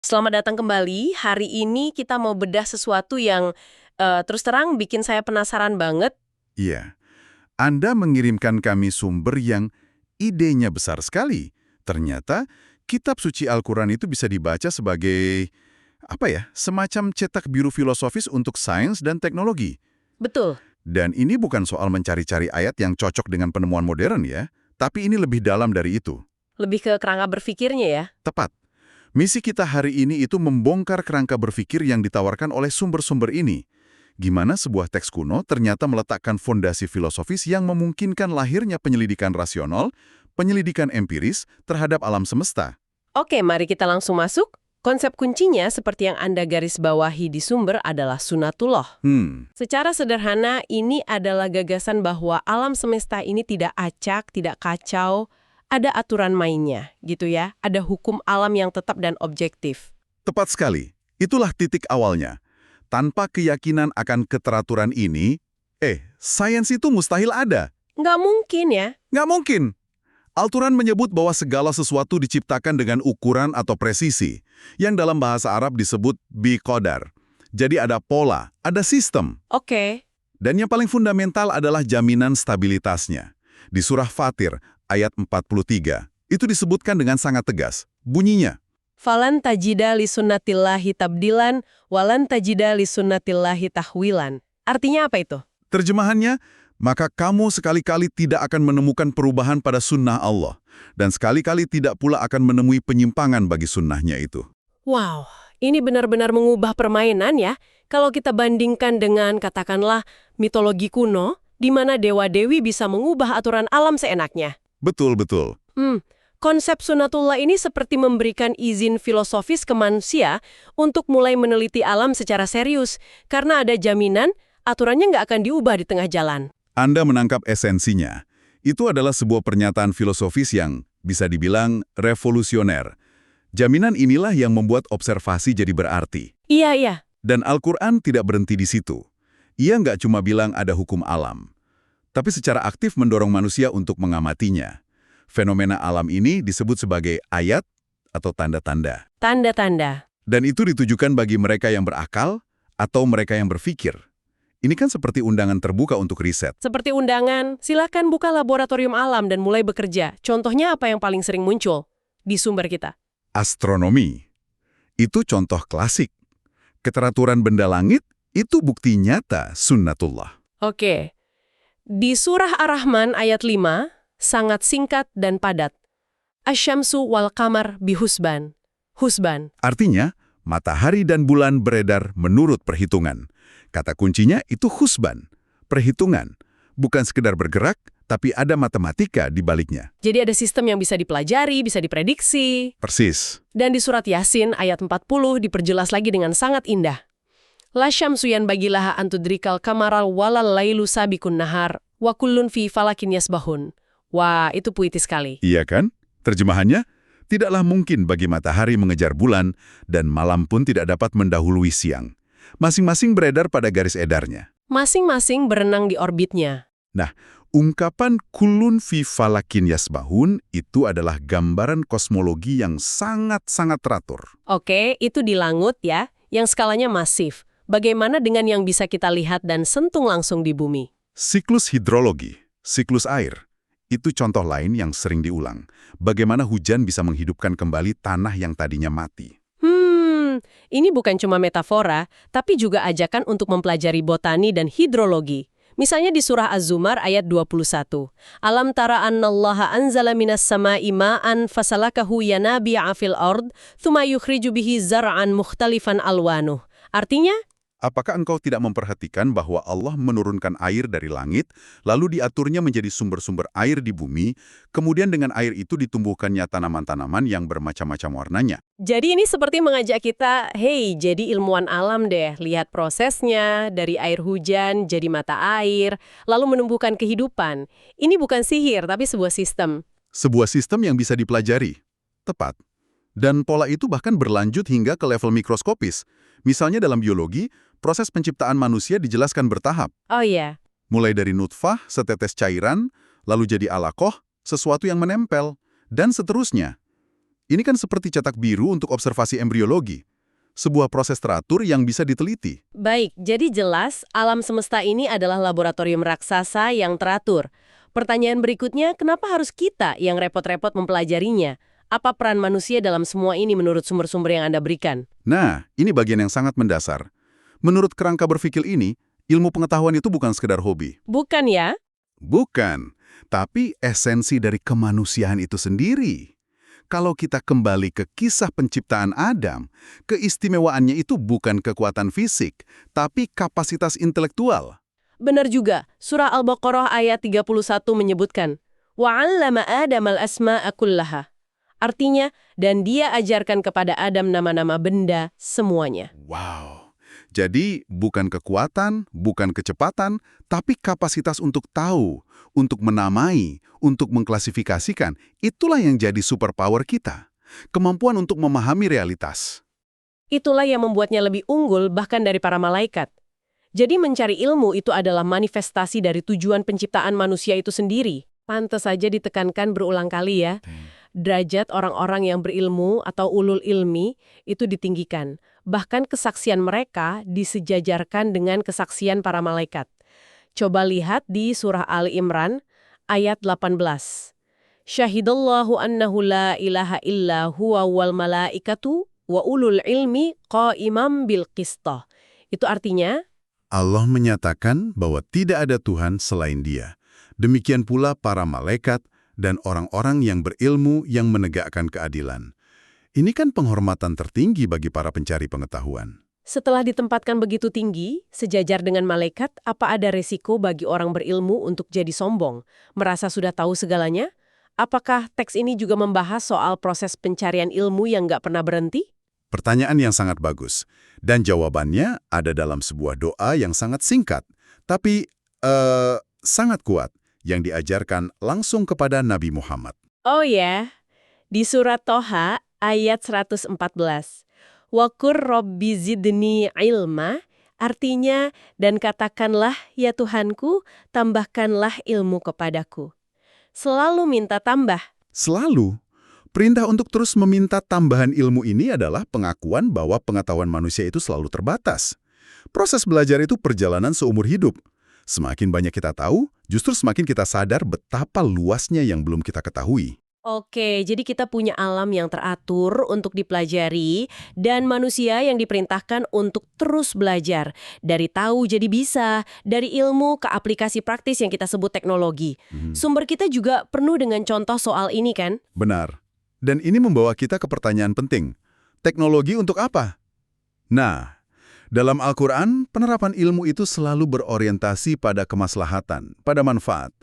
Selamat datang kembali. Hari ini kita mau bedah sesuatu yang terus terang bikin saya penasaran banget. Iya, Anda mengirimkan kami sumber yang idenya besar sekali. Ternyata, kitab suci Al-Quran itu bisa dibaca sebagai, semacam cetak biru filosofis untuk sains dan teknologi. Betul. Dan ini bukan soal mencari-cari ayat yang cocok dengan penemuan modern ya, tapi ini lebih dalam dari itu. Lebih ke kerangka berpikirnya ya. Tepat. Misi kita hari ini itu membongkar kerangka berpikir yang ditawarkan oleh sumber-sumber ini. Gimana sebuah teks kuno ternyata meletakkan fondasi filosofis yang memungkinkan lahirnya penyelidikan rasional, penyelidikan empiris terhadap alam semesta. Oke, mari kita langsung masuk. Konsep kuncinya seperti yang Anda garis bawahi di sumber adalah sunatullah. Secara sederhana, ini adalah gagasan bahwa alam semesta ini tidak acak, tidak kacau, ada aturan mainnya, gitu ya. Ada hukum alam yang tetap dan objektif. Tepat sekali. Itulah titik awalnya. Tanpa keyakinan akan keteraturan ini, sains itu mustahil ada. Nggak mungkin ya. Nggak mungkin. Al-Quran menyebut bahwa segala sesuatu diciptakan dengan ukuran atau presisi, yang dalam bahasa Arab disebut biqadar. Jadi ada pola, ada sistem. Oke. Dan yang paling fundamental adalah jaminan stabilitasnya. Di surah Fatir, ayat 43, itu disebutkan dengan sangat tegas. Bunyinya, Falan tajida li sunnatillahi tabdilan, walan tajida li sunnatillahi tahwilan. Artinya apa itu? terjemahannya, maka kamu sekali-kali tidak akan menemukan perubahan pada sunnah Allah, dan sekali-kali tidak pula akan menemui penyimpangan bagi sunnahnya itu. Wow, ini benar-benar mengubah permainan ya. Kalau kita bandingkan dengan, katakanlah, mitologi kuno, di mana dewa-dewi bisa mengubah aturan alam seenaknya. Betul-betul. Konsep sunatullah ini seperti memberikan izin filosofis ke manusia untuk mulai meneliti alam secara serius, karena ada jaminan aturannya nggak akan diubah di tengah jalan. Anda menangkap esensinya. Itu adalah sebuah pernyataan filosofis yang bisa dibilang revolusioner. Jaminan inilah yang membuat observasi jadi berarti. Iya, iya. Dan Al-Quran tidak berhenti di situ. Ia nggak cuma bilang ada hukum alam, tapi secara aktif mendorong manusia untuk mengamatinya. Fenomena alam ini disebut sebagai ayat atau tanda-tanda. Tanda-tanda. Dan itu ditujukan bagi mereka yang berakal atau mereka yang berpikir. Ini kan seperti undangan terbuka untuk riset. Seperti undangan, silakan buka laboratorium alam dan mulai bekerja. Contohnya apa yang paling sering muncul di sumber kita? Astronomi. Itu contoh klasik. Keteraturan benda langit itu bukti nyata sunnatullah. Oke. Di surah Ar-Rahman ayat 5, sangat singkat dan padat. Asyamsu wal qamar bihusban. Husban. Artinya, matahari dan bulan beredar menurut perhitungan. Kata kuncinya itu husban, perhitungan. Bukan sekedar bergerak, tapi ada matematika di baliknya. Jadi ada sistem yang bisa dipelajari, bisa diprediksi. Persis. Dan di surat Yasin ayat 40 diperjelas lagi dengan sangat indah. La syamsu yanbagilaha antudrikal kamaral walal lailu sabikun nahar wa kullun fi falakin yasbahun. Wah, itu puitis sekali. Iya kan? Terjemahannya, tidaklah mungkin bagi matahari mengejar bulan dan malam pun tidak dapat mendahului siang. Masing-masing beredar pada garis edarnya. Masing-masing berenang di orbitnya. Nah, ungkapan kulun fi falakin yasbahun itu adalah gambaran kosmologi yang sangat-sangat teratur. Oke, itu di langut ya, yang skalanya masif. Bagaimana dengan yang bisa kita lihat dan sentuh langsung di bumi? Siklus hidrologi, siklus air, itu contoh lain yang sering diulang. Bagaimana hujan bisa menghidupkan kembali tanah yang tadinya mati. Ini bukan cuma metafora, tapi juga ajakan untuk mempelajari botani dan hidrologi. Misalnya di surah Az-Zumar ayat 21. Alam tara annallaha anzala minas sama'i ma'an fasalakahu yanabi'a fil ard, thumma yukhriju bihi zar'an mukhtalifan alwanuh. Artinya, Apakah engkau tidak memperhatikan bahwa Allah menurunkan air dari langit, lalu diaturnya menjadi sumber-sumber air di bumi, kemudian dengan air itu ditumbuhkannya tanaman-tanaman yang bermacam-macam warnanya? jadi ini seperti mengajak kita, hey, jadi ilmuwan alam deh, lihat prosesnya, dari air hujan jadi mata air, lalu menumbuhkan kehidupan. Ini bukan sihir, tapi sebuah sistem. Sebuah sistem yang bisa dipelajari. Tepat. Dan pola itu bahkan berlanjut hingga ke level mikroskopis. Misalnya dalam biologi, proses penciptaan manusia dijelaskan bertahap. Oh iya, Mulai dari nutfah, setetes cairan, lalu jadi alaqoh, sesuatu yang menempel, dan seterusnya. Ini kan seperti cetak biru untuk observasi embriologi. Sebuah proses teratur yang bisa diteliti. Baik, jadi jelas alam semesta ini adalah laboratorium raksasa yang teratur. Pertanyaan berikutnya, kenapa harus kita yang repot-repot mempelajarinya? Apa peran manusia dalam semua ini menurut sumber-sumber yang Anda berikan? Nah, ini bagian yang sangat mendasar. Menurut kerangka berpikir ini, ilmu pengetahuan itu bukan sekedar hobi. Bukan ya? Bukan, tapi esensi dari kemanusiaan itu sendiri. Kalau kita kembali ke kisah penciptaan Adam, keistimewaannya itu bukan kekuatan fisik, tapi kapasitas intelektual. Benar juga, surah Al-Baqarah ayat 31 menyebutkan, وَعَلَّمَ آدَمَ الْأَسْمَاءَ كُلَّهَا. Artinya, dan dia ajarkan kepada Adam nama-nama benda semuanya. Wow. Jadi, bukan kekuatan, bukan kecepatan, tapi kapasitas untuk tahu, untuk menamai, untuk mengklasifikasikan, itulah yang jadi superpower kita. Kemampuan untuk memahami realitas. Itulah yang membuatnya lebih unggul bahkan dari para malaikat. Jadi mencari ilmu itu adalah manifestasi dari tujuan penciptaan manusia itu sendiri. Pantes saja ditekankan berulang kali ya. Derajat orang-orang yang berilmu atau ulul ilmi itu ditinggikan. Bahkan kesaksian mereka disejajarkan dengan kesaksian para malaikat. Coba lihat di surah Ali Imran ayat 18. Syahidallahu annahu la ilaha illa huwa wal malaikatu wa ulul ilmi qa'imam bil qistah. Itu artinya, Allah menyatakan bahwa tidak ada Tuhan selain Dia. Demikian pula para malaikat dan orang-orang yang berilmu yang menegakkan keadilan. Ini kan penghormatan tertinggi bagi para pencari pengetahuan. setelah ditempatkan begitu tinggi, sejajar dengan malaikat, apa ada resiko bagi orang berilmu untuk jadi sombong, merasa sudah tahu segalanya? Apakah teks ini juga membahas soal proses pencarian ilmu yang nggak pernah berhenti? Pertanyaan yang sangat bagus. Dan jawabannya ada dalam sebuah doa yang sangat singkat, tapi sangat kuat, yang diajarkan langsung kepada Nabi Muhammad. Oh ya, di surat Toha ayat 114. Waqur Rabbi zidni ilma, artinya, dan katakanlah, ya Tuhanku, tambahkanlah ilmu kepadaku. Selalu minta tambah. Selalu, perintah untuk terus meminta tambahan ilmu ini adalah pengakuan bahwa pengetahuan manusia itu selalu terbatas. Proses belajar itu perjalanan seumur hidup. Semakin banyak kita tahu, justru semakin kita sadar betapa luasnya yang belum kita ketahui. Oke, jadi kita punya alam yang teratur untuk dipelajari dan manusia yang diperintahkan untuk terus belajar. Dari tahu jadi bisa, dari ilmu ke aplikasi praktis yang kita sebut teknologi. Sumber kita juga penuh dengan contoh soal ini kan? Benar. Dan ini membawa kita ke pertanyaan penting. Teknologi untuk apa? Nah, dalam Al-Quran, penerapan ilmu itu selalu berorientasi pada kemaslahatan, pada manfaat.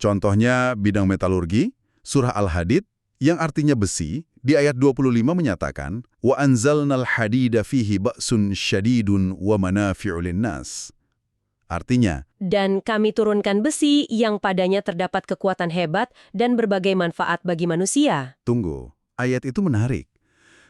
Contohnya bidang metalurgi, surah Al-Hadid, yang artinya besi, di ayat 25 menyatakan, wa anzalnal hadida fihi ba'sun syadidun wa manafi'u linnas. Artinya, dan kami turunkan besi yang padanya terdapat kekuatan hebat dan berbagai manfaat bagi manusia. tunggu, ayat itu menarik.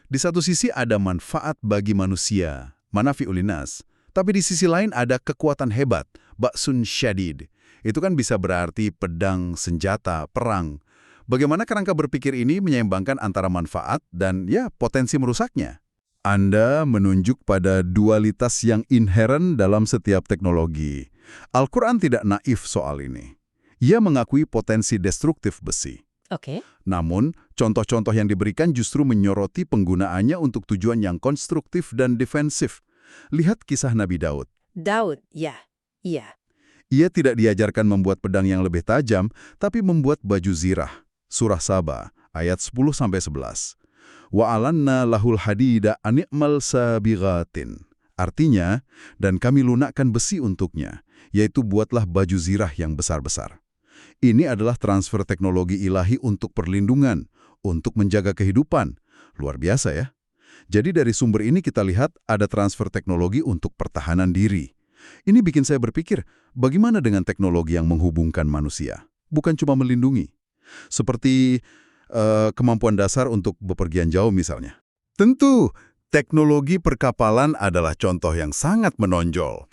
Di satu sisi ada manfaat bagi manusia, manafi'u linnas, tapi di sisi lain ada kekuatan hebat, ba'sun syadid. Itu kan bisa berarti pedang, senjata, perang. Bagaimana kerangka berpikir ini menyeimbangkan antara manfaat dan potensi merusaknya? Anda menunjuk pada dualitas yang inheren dalam setiap teknologi. Al-Quran tidak naif soal ini. Ia mengakui potensi destruktif besi. Oke. Namun, contoh-contoh yang diberikan justru menyoroti penggunaannya untuk tujuan yang konstruktif dan defensif. Lihat kisah Nabi Daud. Daud, ya. Iya. Ia tidak diajarkan membuat pedang yang lebih tajam, tapi membuat baju zirah. Surah Saba, ayat 10-11. Wa alanna lahul hadida ani'mal sabighatin. Artinya, dan kami lunakkan besi untuknya, yaitu buatlah baju zirah yang besar-besar. Ini adalah transfer teknologi ilahi untuk perlindungan, untuk menjaga kehidupan. Luar biasa ya. Jadi dari sumber ini kita lihat ada transfer teknologi untuk pertahanan diri. Ini bikin saya berpikir, bagaimana dengan teknologi yang menghubungkan manusia? Bukan cuma melindungi. Seperti kemampuan dasar untuk bepergian jauh misalnya. Tentu, teknologi perkapalan adalah contoh yang sangat menonjol.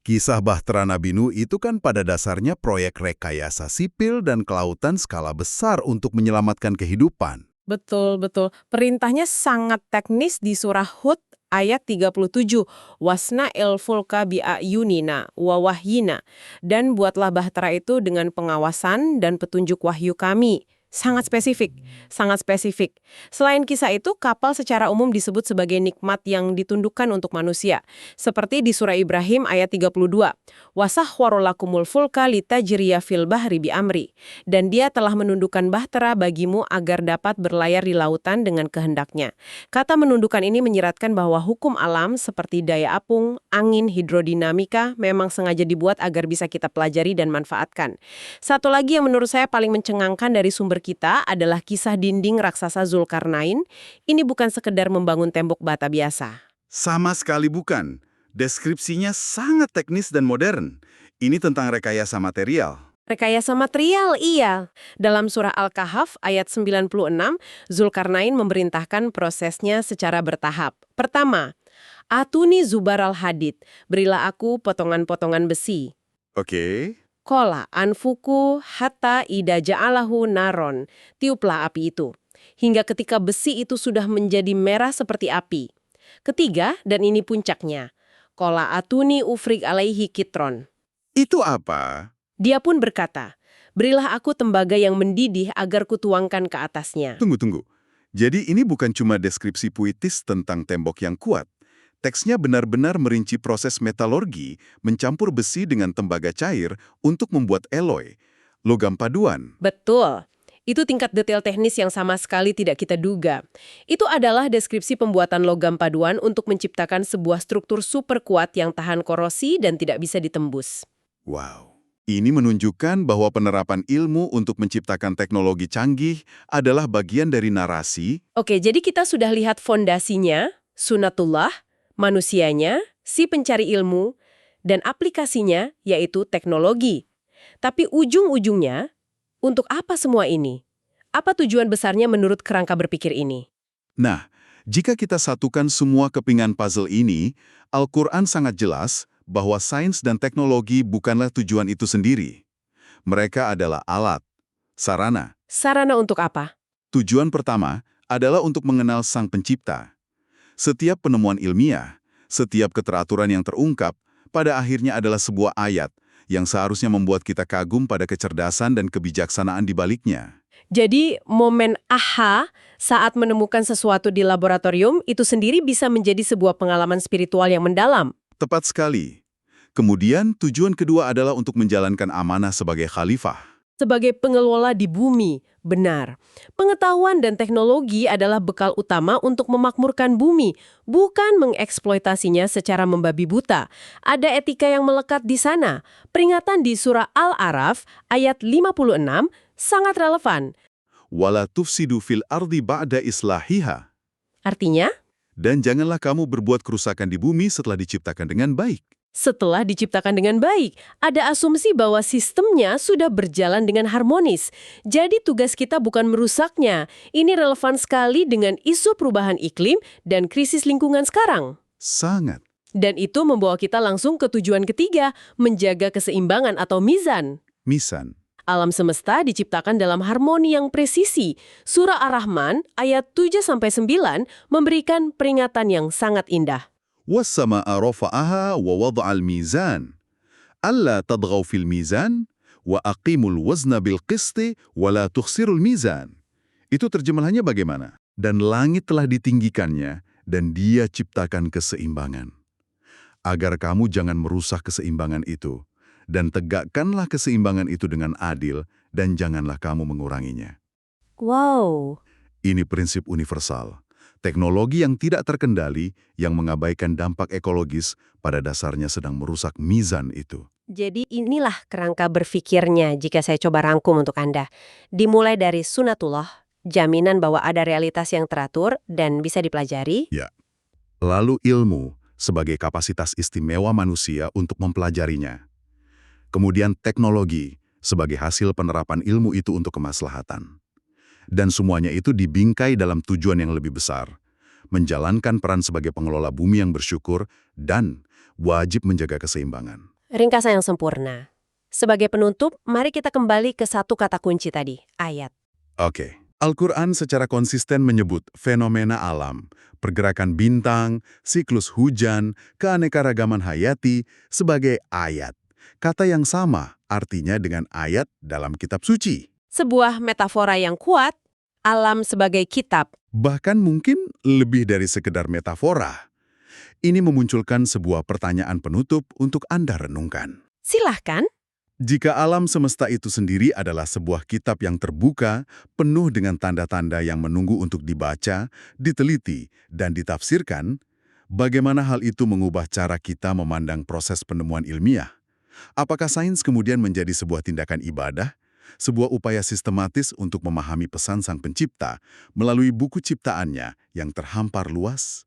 Kisah Bahtera Nabi Nuh itu kan pada dasarnya proyek rekayasa sipil dan kelautan skala besar untuk menyelamatkan kehidupan. Betul, betul. Perintahnya sangat teknis di surah Hud ayat 37. Wasna il fulka bi'ayunina wa wahyina. Dan buatlah bahtera itu dengan pengawasan dan petunjuk wahyu kami. Sangat spesifik, sangat spesifik. Selain kisah itu, kapal secara umum disebut sebagai nikmat yang ditundukkan untuk manusia. Seperti di surah Ibrahim ayat 32. Wasahwarolakumul fulka litajriya fil bahri bi amri. Dan dia telah menundukkan bahtera bagimu agar dapat berlayar di lautan dengan kehendaknya. Kata menundukkan ini menyiratkan bahwa hukum alam seperti daya apung, angin, hidrodinamika memang sengaja dibuat agar bisa kita pelajari dan manfaatkan. Satu lagi yang menurut saya paling mencengangkan dari sumber kita adalah kisah dinding raksasa Zulkarnain. Ini bukan sekedar membangun tembok bata biasa. Sama sekali bukan. Deskripsinya sangat teknis dan modern. Ini tentang rekayasa material. Rekayasa material, iya. Dalam surah Al-Kahf ayat 96, Zulkarnain memerintahkan prosesnya secara bertahap. Pertama, Atuni zubaral hadid, berilah aku potongan-potongan besi. Oke. Kola anfuku hatta ida ja'alahu naron, tiuplah api itu. Hingga ketika besi itu sudah menjadi merah seperti api. Ketiga, dan ini puncaknya, Kola atuni ufrik alaihi kitron. Itu apa? Dia pun berkata, berilah aku tembaga yang mendidih agar kutuangkan ke atasnya. Tunggu. Jadi ini bukan cuma deskripsi puitis tentang tembok yang kuat. Teksnya benar-benar merinci proses metalurgi, mencampur besi dengan tembaga cair untuk membuat eloy, logam paduan. Betul. Itu tingkat detail teknis yang sama sekali tidak kita duga. Itu adalah deskripsi pembuatan logam paduan untuk menciptakan sebuah struktur super kuat yang tahan korosi dan tidak bisa ditembus. Wow. Ini menunjukkan bahwa penerapan ilmu untuk menciptakan teknologi canggih adalah bagian dari narasi. Oke, jadi kita sudah lihat fondasinya, sunatullah, manusianya, si pencari ilmu, dan aplikasinya, yaitu teknologi. Tapi ujung-ujungnya, untuk apa semua ini? Apa tujuan besarnya menurut kerangka berpikir ini? Nah, jika kita satukan semua kepingan puzzle ini, Al-Quran sangat jelas bahwa sains dan teknologi bukanlah tujuan itu sendiri. Mereka adalah alat, sarana. Sarana untuk apa? Tujuan pertama adalah untuk mengenal Sang Pencipta. Setiap penemuan ilmiah, setiap keteraturan yang terungkap, pada akhirnya adalah sebuah ayat yang seharusnya membuat kita kagum pada kecerdasan dan kebijaksanaan di baliknya. Jadi, momen aha saat menemukan sesuatu di laboratorium itu sendiri bisa menjadi sebuah pengalaman spiritual yang mendalam. Tepat sekali. Kemudian, tujuan kedua adalah untuk menjalankan amanah sebagai khalifah. Sebagai pengelola di bumi, benar. Pengetahuan dan teknologi adalah bekal utama untuk memakmurkan bumi, bukan mengeksploitasinya secara membabi buta. Ada etika yang melekat di sana. Peringatan di surah Al-A'raf ayat 56 sangat relevan. Wala tufsidu fil ardi ba'da islahiha. Artinya, Dan janganlah kamu berbuat kerusakan di bumi setelah diciptakan dengan baik. setelah diciptakan dengan baik, ada asumsi bahwa sistemnya sudah berjalan dengan harmonis. Jadi tugas kita bukan merusaknya. Ini relevan sekali dengan isu perubahan iklim dan krisis lingkungan sekarang. Sangat. Dan itu membawa kita langsung ke tujuan ketiga, menjaga keseimbangan atau mizan. Misan. Alam semesta diciptakan dalam harmoni yang presisi. Surah Ar-Rahman ayat 7-9 memberikan peringatan yang sangat indah. وَالسَّمَاءَ رَفَعَهَا وَوَضَعَ الْمِيزَانَ أَلَّا تَطْغَوْا فِي الْمِيزَانِ وَأَقِيمُوا الْوَزْنَ بِالْقِسْطِ وَلَا تُخْسِرُوا الْمِيزَانَ. Itu terjemahannya bagaimana? Dan langit telah ditinggikannya, dan Dia ciptakan keseimbangan. Agar kamu jangan merusak keseimbangan itu, dan tegakkanlah keseimbangan itu dengan adil, dan janganlah kamu menguranginya. Wow. Ini prinsip universal. Teknologi yang tidak terkendali, yang mengabaikan dampak ekologis, pada dasarnya sedang merusak mizan itu. Jadi inilah kerangka berpikirnya jika saya coba rangkum untuk Anda. Dimulai dari sunatullah, jaminan bahwa ada realitas yang teratur dan bisa dipelajari. Ya. Lalu ilmu, sebagai kapasitas istimewa manusia untuk mempelajarinya. Kemudian teknologi, sebagai hasil penerapan ilmu itu untuk kemaslahatan. Dan semuanya itu dibingkai dalam tujuan yang lebih besar, menjalankan peran sebagai pengelola bumi yang bersyukur dan wajib menjaga keseimbangan. Ringkasan yang sempurna. Sebagai penutup, mari kita kembali ke satu kata kunci tadi, ayat. Oke. Al-Quran secara konsisten menyebut fenomena alam, pergerakan bintang, siklus hujan, keanekaragaman hayati sebagai ayat. Kata yang sama artinya dengan ayat dalam kitab suci. Sebuah metafora yang kuat, alam sebagai kitab. Bahkan mungkin lebih dari sekedar metafora. Ini memunculkan sebuah pertanyaan penutup untuk Anda renungkan. Silahkan. Jika alam semesta itu sendiri adalah sebuah kitab yang terbuka, penuh dengan tanda-tanda yang menunggu untuk dibaca, diteliti, dan ditafsirkan, bagaimana hal itu mengubah cara kita memandang proses penemuan ilmiah? Apakah sains kemudian menjadi sebuah tindakan ibadah, sebuah upaya sistematis untuk memahami pesan Sang Pencipta melalui buku ciptaannya yang terhampar luas?